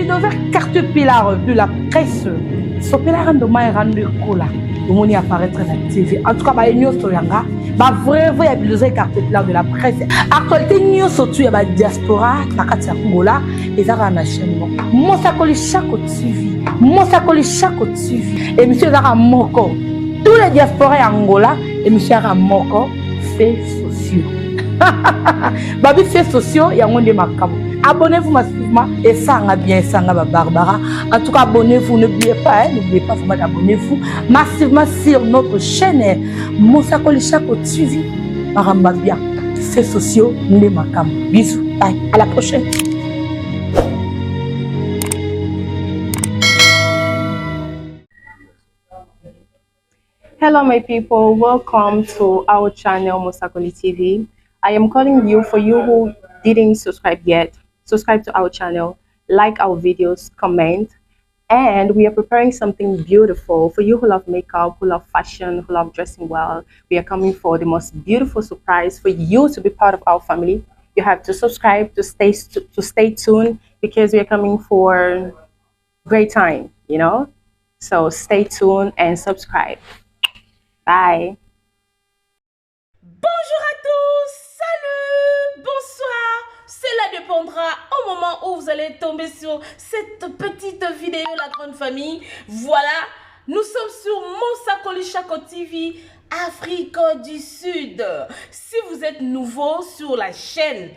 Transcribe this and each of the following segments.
bulldozer caterpillar de la presse. Sopela rando mai rando kola. Omoni apparaître na TV. En tout cas, ba nyoso yanga, ba vrai bulldozer caterpillar de la presse. Actualité nyoso tu ya ba diaspora na kati ya Angola, ezaka na chaîne mo. Mosakoli Shako TV. Mosakoli Shako TV. Émission ezaka moko. Tous les diasporas ya Angola, émission ezaka moko, faits sociaux. Babi faits sociaux, yango nde makamo. Abonnez-vous massivement et ça va bien, ça va Barbara. En tout cas, abonnez-vous, n'oubliez pas d'abonnez-vous massivement sur notre chaîne Mosakoli Shako TV. Maramba bien, faits sociaux, nde makamo. Bisous, bye, à la prochaine. Hello my people, welcome to our channel Mosakoli TV. I am calling you for you who didn't subscribe yet. Subscribe to our channel, like our videos, comment, and we are preparing something beautiful for you who love makeup, who love fashion, who love dressing well. We are coming for the most beautiful surprise for you to be part of our family. You have to subscribe to stay tuned because we are coming for great time, you know. So stay tuned and subscribe. Bye. Bonjour à tous, salut, bonsoir. Cela dépendra au moment où vous allez tomber sur cette petite vidéo, la grande famille. Voilà, nous sommes sur Mosakoli Shako TV, Afrique du Sud. Si vous êtes nouveau sur la chaîne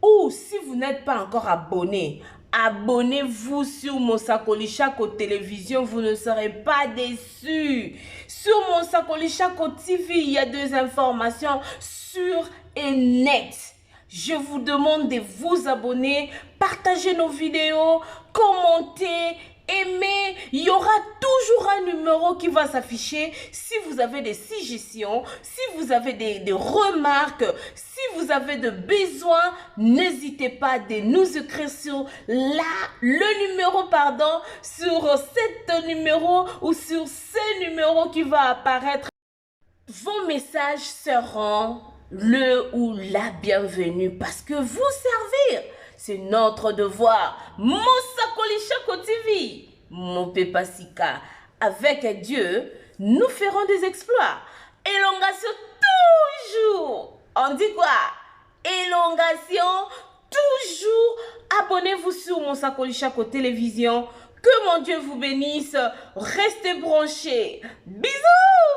ou si vous n'êtes pas encore abonné, abonnez-vous sur Mosakoli Shako Télévision, vous ne serez pas déçus. Sur Mosakoli Shako TV, il y a deux informations sûres et nettes. Je vous demande de vous abonner, partager nos vidéos, commenter, aimer. Il y aura toujours un numéro qui va s'afficher. Si vous avez des suggestions, si vous avez des remarques, si vous avez des besoins, n'hésitez pas de nous écrire sur le numéro, sur cet numéro ou sur ce numéro qui va apparaître. Vos messages seront le ou la bienvenue parce que vous servir, c'est notre devoir. Mosakoli Shako TV, mon pépasika, avec Dieu, nous ferons des exploits. Élongation toujours. On dit quoi? Élongation toujours. Abonnez-vous sur Mosakoli Shako Télévision. Que mon Dieu vous bénisse. Restez branchés. Bisous.